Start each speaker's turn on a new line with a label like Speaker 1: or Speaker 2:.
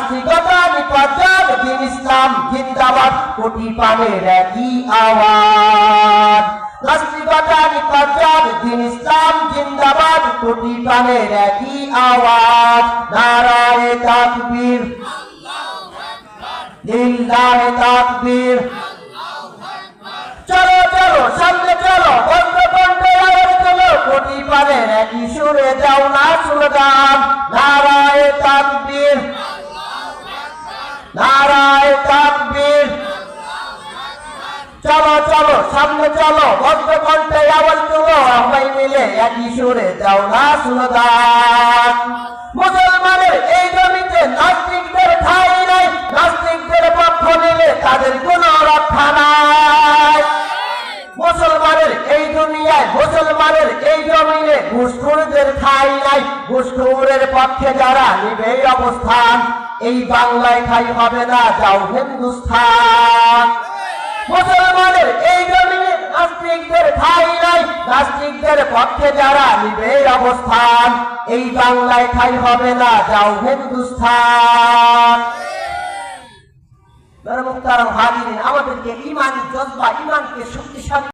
Speaker 1: নাস্তিকতা নিপাত দিন ইসলাম জিন্দাবাদ কোটি প্রাণের একই আওয়াজ নাস্তিকতা নিপাত দিন ইসলাম জিন্দাবাদ কোটি প্রাণের একই আওয়াজ নারায়ে তাকবীর লিল্লাহি তাকবীর চলো চলো সামনে চলো বন্ধ কণ্ঠে আওয়াজ তোলো কোটি প্রাণের একই সুরে দাও না স্লোগান নারায়ে তাকবীর নারায়ে তাকবীর চলো চলো সামনে চলো বন্ধ কণ্ঠে আওয়াজ তোলো সবাই মিলে একই সুরে দাও না স্লোগান মুসলমানের এই জমিতে নাস্তিকদের ঠাঁই নাই নাস্তিকদের পক্ষ নিলে তাদের কোনো রক্ষা নাই মুসলমানের এই দুনিয়ায় মুসলমানের এই জমিনে ঘুষখোরদের ঠাঁই নাই ঘুষখোরের পক্ষে যারা নিবে অবস্থান এই বাংলায় ঠাঁই হবে না যাও হিন্দুস্তান মুসলমানের এই জমিনে নাস্তিকদের ঠাঁই নাই নাস্তিকদের পক্ষে যারা নিবে অবস্থান এই বাংলায় ঠাঁই হবে না যাও হিন্দুস্তান মুখতারাম হাজিরিন আমাদেরকে ঈমানি জজবা ঈমানকে শক্তিশালী